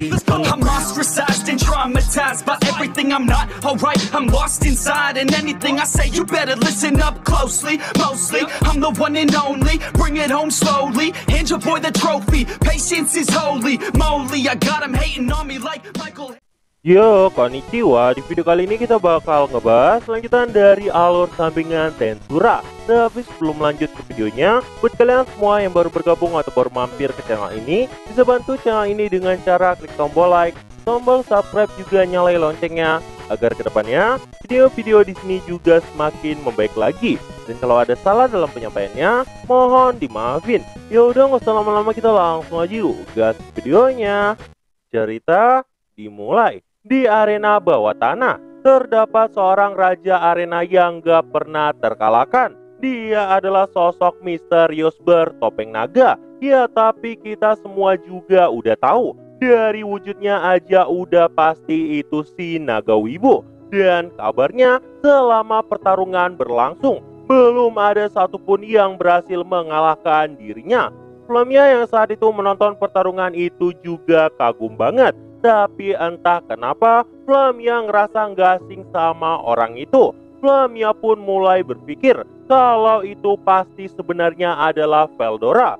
I'm ostracized and traumatized by everything I'm not alright. I'm lost inside, and anything I say you better listen up closely. Mostly, I'm the one and only. Bring it home slowly. Hand your boy the trophy. Patience is holy moly. I got him hating on me like Michael. Yo, konnichiwa. Di video kali ini kita bakal ngebahas lanjutan dari alur sampingan Tensura. Tapi sebelum lanjut ke videonya, buat kalian semua yang baru bergabung atau baru mampir ke channel ini, bisa bantu channel ini dengan cara klik tombol like, tombol subscribe, juga nyalain loncengnya agar kedepannya video-video di sini juga semakin membaik lagi. Dan kalau ada salah dalam penyampaiannya, mohon dimaafin. Ya udah, nggak usah lama-lama, kita langsung aja yuk gas videonya. Cerita dimulai. Di arena bawah tanah, terdapat seorang raja arena yang gak pernah terkalahkan. Dia adalah sosok misterius bertopeng naga. Ya, tapi kita semua juga udah tahu, dari wujudnya aja udah pasti itu si Naga Wibo. Dan kabarnya selama pertarungan berlangsung, belum ada satupun yang berhasil mengalahkan dirinya. Sebelumnya yang saat itu menonton pertarungan itu juga kagum banget. Tapi entah kenapa Flamia ngerasa nggak asing sama orang itu. Flamia pun mulai berpikir kalau itu pasti sebenarnya adalah Veldora.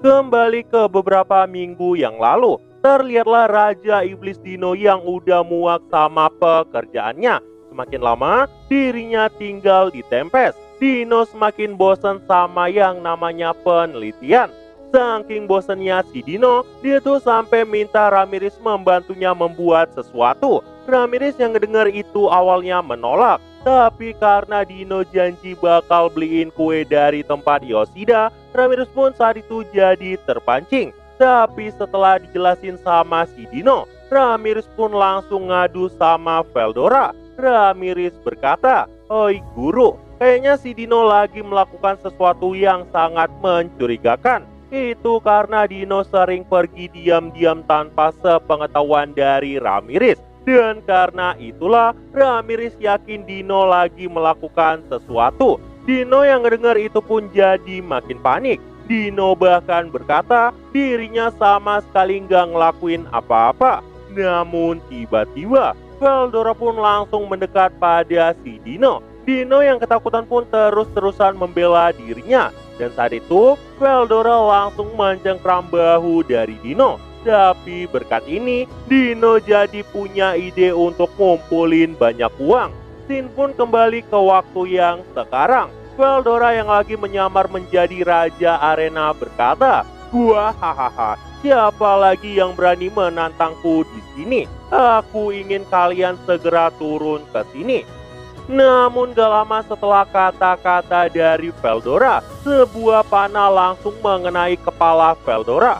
Kembali ke beberapa minggu yang lalu, terlihatlah Raja Iblis Dino yang udah muak sama pekerjaannya. Semakin lama dirinya tinggal di Tempest, Dino semakin bosan sama yang namanya penelitian. Saking bosannya si Dino, dia tuh sampai minta Ramirez membantunya membuat sesuatu. Ramirez yang ngedenger itu awalnya menolak, tapi karena Dino janji bakal beliin kue dari tempat Yoshida, Ramirez pun saat itu jadi terpancing. Tapi setelah dijelasin sama si Dino, Ramirez pun langsung ngadu sama Veldora. Ramirez berkata, "Oi guru, kayaknya si Dino lagi melakukan sesuatu yang sangat mencurigakan. Itu karena Dino sering pergi diam-diam tanpa sepengetahuan dari Ramirez. Dan karena itulah Ramirez yakin Dino lagi melakukan sesuatu." Dino yang ngedengar itu pun jadi makin panik. Dino bahkan berkata dirinya sama sekali nggak ngelakuin apa-apa. Namun tiba-tiba Veldora pun langsung mendekat pada si Dino. Dino yang ketakutan pun terus-terusan membela dirinya. Dan saat itu Veldora langsung mencengkram bahu dari Dino. Tapi berkat ini Dino jadi punya ide untuk ngumpulin banyak uang. Scene pun kembali ke waktu yang sekarang. Veldora yang lagi menyamar menjadi Raja Arena berkata, "Gua hahaha, siapa lagi yang berani menantangku di sini? Aku ingin kalian segera turun ke sini." Namun gak lama setelah kata-kata dari Veldora, sebuah panah langsung mengenai kepala Veldora.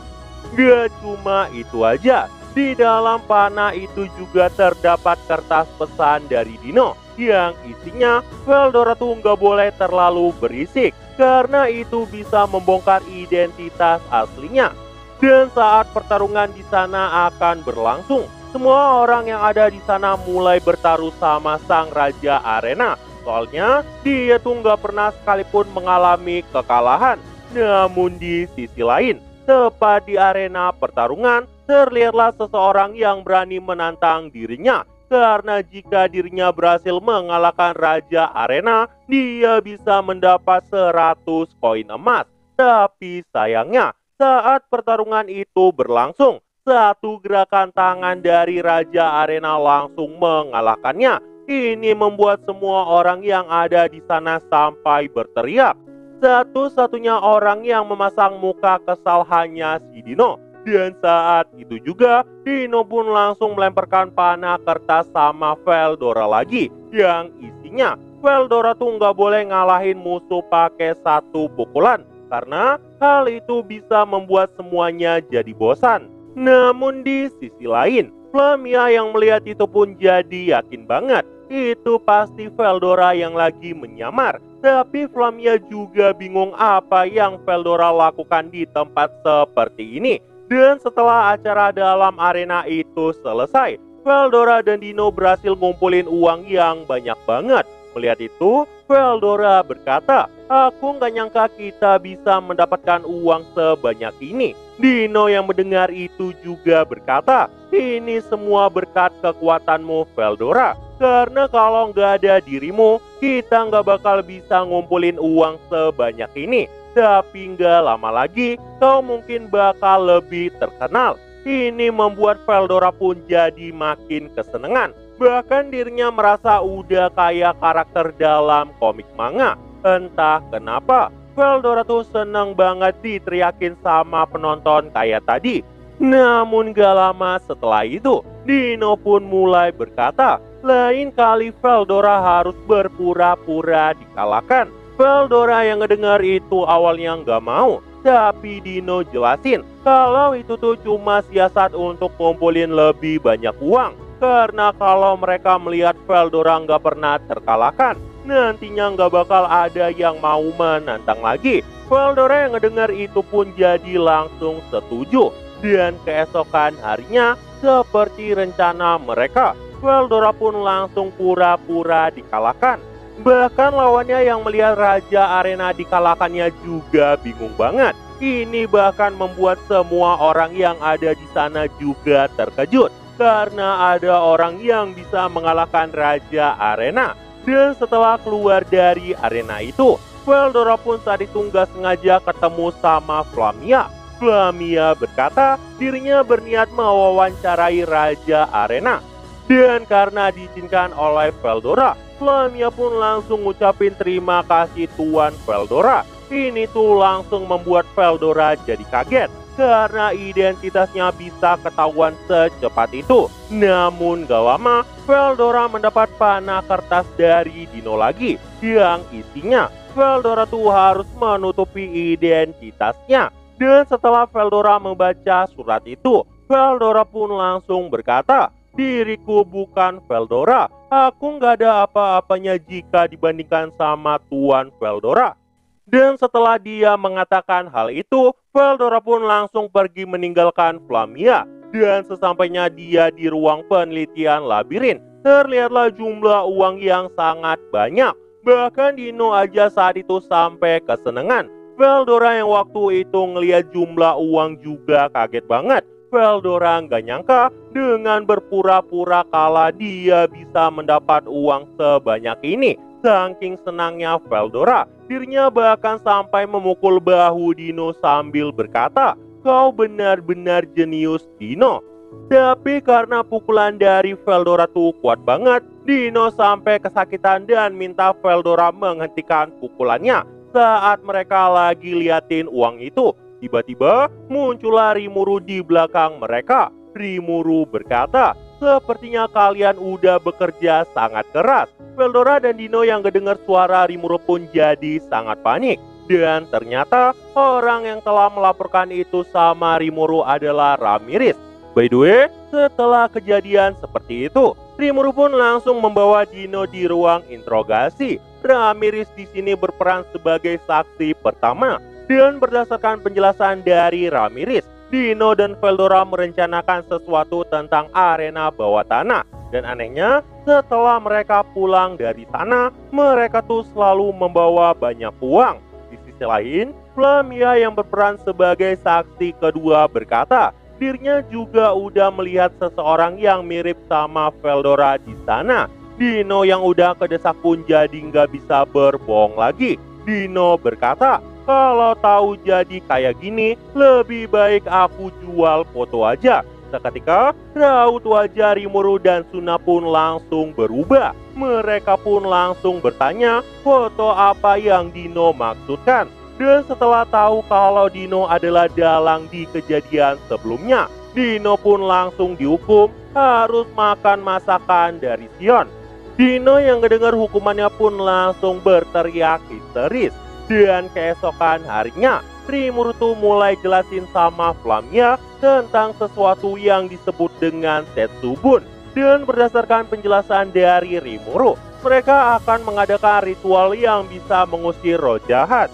Gak cuma itu aja, di dalam panah itu juga terdapat kertas pesan dari Dino yang isinya Veldora tuh gak boleh terlalu berisik karena itu bisa membongkar identitas aslinya. Dan saat pertarungan di sana akan berlangsung, semua orang yang ada di sana mulai bertaruh sama sang Raja Arena. Soalnya dia tuh nggak pernah sekalipun mengalami kekalahan. Namun di sisi lain, tepat di arena pertarungan, terlihatlah seseorang yang berani menantang dirinya. Karena jika dirinya berhasil mengalahkan Raja Arena, dia bisa mendapat 100 koin emas. Tapi sayangnya, saat pertarungan itu berlangsung, satu gerakan tangan dari Raja Arena langsung mengalahkannya. Ini membuat semua orang yang ada di sana sampai berteriak. Satu-satunya orang yang memasang muka kesal hanya si Dino. Dan saat itu juga Dino pun langsung melemparkan panah kertas sama Veldora lagi, yang isinya Veldora tuh nggak boleh ngalahin musuh pakai satu pukulan, karena hal itu bisa membuat semuanya jadi bosan. Namun di sisi lain, Flamia yang melihat itu pun jadi yakin banget itu pasti Veldora yang lagi menyamar. Tapi Flamia juga bingung apa yang Veldora lakukan di tempat seperti ini. Dan setelah acara dalam arena itu selesai, Veldora dan Dino berhasil ngumpulin uang yang banyak banget. Melihat itu, Veldora berkata, Aku nggak nyangka kita bisa mendapatkan uang sebanyak ini. Dino yang mendengar itu juga berkata, ini semua berkat kekuatanmu, Veldora. Karena kalau nggak ada dirimu, kita nggak bakal bisa ngumpulin uang sebanyak ini. Tapi nggak lama lagi, kau mungkin bakal lebih terkenal. Ini membuat Veldora pun jadi makin kesenangan. Bahkan dirinya merasa udah kayak karakter dalam komik manga. Entah kenapa, Veldora tuh seneng banget diteriakin sama penonton kayak tadi. Namun gak lama setelah itu, Dino pun mulai berkata, lain kali Veldora harus berpura-pura dikalahkan. Veldora yang ngedengar itu awalnya gak mau. Tapi Dino jelasin kalau itu tuh cuma siasat untuk ngumpulin lebih banyak uang. Karena kalau mereka melihat Veldora nggak pernah terkalahkan, nantinya nggak bakal ada yang mau menantang lagi. Veldora yang ngedengar itu pun jadi langsung setuju. Dan keesokan harinya, seperti rencana mereka, Veldora pun langsung pura-pura dikalahkan. Bahkan lawannya yang melihat Raja Arena dikalahkannya juga bingung banget. Ini bahkan membuat semua orang yang ada di sana juga terkejut. Karena ada orang yang bisa mengalahkan Raja Arena. Dan setelah keluar dari arena itu, Veldora pun saat itu nggak sengaja ketemu sama Flamia. Flamia berkata dirinya berniat mewawancarai Raja Arena. Dan karena diizinkan oleh Veldora, Flamia pun langsung ngucapin terima kasih Tuan Veldora. Ini tuh langsung membuat Veldora jadi kaget karena identitasnya bisa ketahuan secepat itu. Namun gak lama, Veldora mendapat panah kertas dari Dino lagi yang isinya Veldora tuh harus menutupi identitasnya. Dan setelah Veldora membaca surat itu, Veldora pun langsung berkata, diriku bukan Veldora. Aku nggak ada apa-apanya jika dibandingkan sama Tuan Veldora. Dan setelah dia mengatakan hal itu, Veldora pun langsung pergi meninggalkan Flamia. Dan sesampainya dia di ruang penelitian labirin, terlihatlah jumlah uang yang sangat banyak. Bahkan Dino aja saat itu sampai kesenangan. Veldora yang waktu itu ngeliat jumlah uang juga kaget banget. Veldora nggak nyangka dengan berpura-pura kalah dia bisa mendapat uang sebanyak ini. Saking senangnya Veldora, dirinya bahkan sampai memukul bahu Dino sambil berkata, kau benar-benar jenius Dino. Tapi karena pukulan dari Veldora tuh kuat banget, Dino sampai kesakitan dan minta Veldora menghentikan pukulannya. Saat mereka lagi liatin uang itu, tiba-tiba muncullah Rimuru di belakang mereka. Rimuru berkata, sepertinya kalian udah bekerja sangat keras. Veldora dan Dino yang kedengar suara Rimuru pun jadi sangat panik. Dan ternyata orang yang telah melaporkan itu sama Rimuru adalah Ramirez. By the way, setelah kejadian seperti itu, Rimuru pun langsung membawa Dino di ruang interogasi. Ramirez di sini berperan sebagai saksi pertama. Dan berdasarkan penjelasan dari Ramirez, Dino dan Veldora merencanakan sesuatu tentang arena bawah tanah. Dan anehnya, setelah mereka pulang dari sana, mereka tuh selalu membawa banyak uang. Di sisi lain, Flamia yang berperan sebagai saksi kedua berkata, dirinya juga udah melihat seseorang yang mirip sama Veldora di sana. Dino yang udah kedesak pun jadi nggak bisa berbohong lagi. Dino berkata, kalau tahu jadi kayak gini, lebih baik aku jual foto aja. Seketika, raut wajah Rimuru dan Suna pun langsung berubah. Mereka pun langsung bertanya foto apa yang Dino maksudkan. Dan setelah tahu kalau Dino adalah dalang di kejadian sebelumnya, Dino pun langsung dihukum harus makan masakan dari Sion. Dino yang mendengar hukumannya pun langsung berteriak histeris. Dan keesokan harinya, Rimuru tuh mulai jelasin sama Flamia tentang sesuatu yang disebut dengan Tetsubun. Dan berdasarkan penjelasan dari Rimuru, mereka akan mengadakan ritual yang bisa mengusir roh jahat.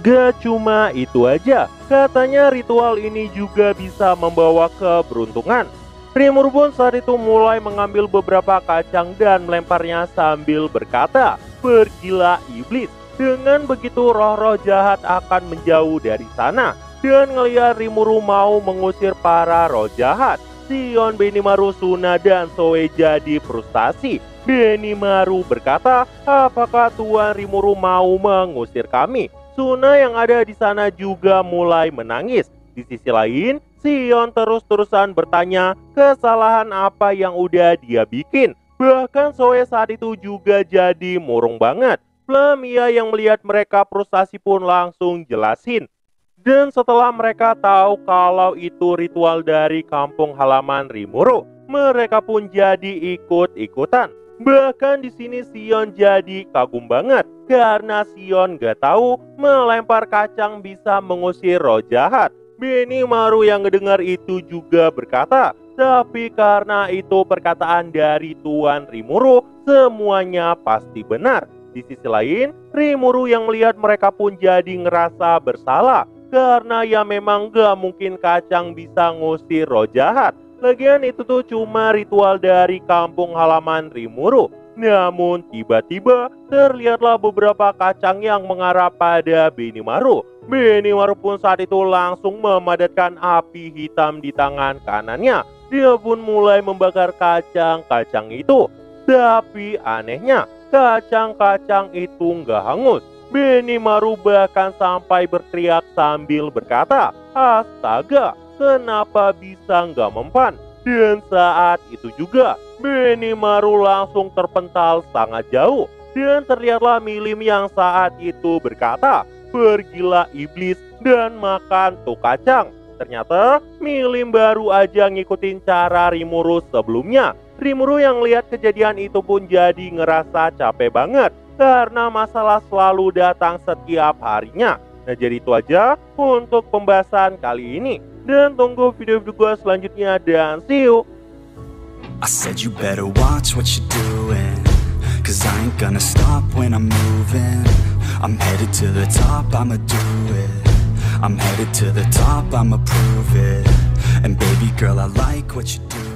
Gak cuma itu aja, katanya ritual ini juga bisa membawa keberuntungan. Rimuru pun saat itu mulai mengambil beberapa kacang dan melemparnya sambil berkata, pergilah iblis. Dengan begitu roh-roh jahat akan menjauh dari sana. Dan ngelihat Rimuru mau mengusir para roh jahat, Shion, Benimaru, Suna, dan Zoe jadi frustasi. Benimaru berkata, apakah Tuan Rimuru mau mengusir kami? Suna yang ada di sana juga mulai menangis. Di sisi lain, Shion terus-terusan bertanya kesalahan apa yang udah dia bikin. Bahkan Zoe saat itu juga jadi murung banget. Lamia yang melihat mereka frustasi pun langsung jelasin. Dan setelah mereka tahu kalau itu ritual dari kampung halaman Rimuru, mereka pun jadi ikut-ikutan. Bahkan di sini Shion jadi kagum banget karena Shion gak tahu melempar kacang bisa mengusir roh jahat. Benimaru yang ngedengar itu juga berkata, tapi karena itu perkataan dari Tuan Rimuru, semuanya pasti benar. Di sisi lain, Rimuru yang melihat mereka pun jadi ngerasa bersalah karena ya memang gak mungkin kacang bisa ngusir roh jahat. Lagian itu tuh cuma ritual dari kampung halaman Rimuru. Namun tiba-tiba terlihatlah beberapa kacang yang mengarah pada Benimaru. Benimaru pun saat itu langsung memadatkan api hitam di tangan kanannya. Dia pun mulai membakar kacang-kacang itu. Tapi anehnya, kacang-kacang itu nggak hangus. Benimaru bahkan sampai berteriak sambil berkata, astaga, kenapa bisa nggak mempan? Dan saat itu juga, Benimaru langsung terpental sangat jauh. Dan terlihatlah Milim yang saat itu berkata, pergilah iblis dan makan tuh kacang. Ternyata Milim baru aja ngikutin cara Rimuru sebelumnya. Rimuru yang lihat kejadian itu pun jadi ngerasa capek banget karena masalah selalu datang setiap harinya. Nah, jadi itu aja untuk pembahasan kali ini. Dan tunggu video-video gue selanjutnya dan see you. I said you better watch what you're doing, 'cause I ain't gonna stop when I'm moving. I'm headed to the top, I'ma do it. I'm headed to the top, I'ma prove it. And baby girl, I like what you do.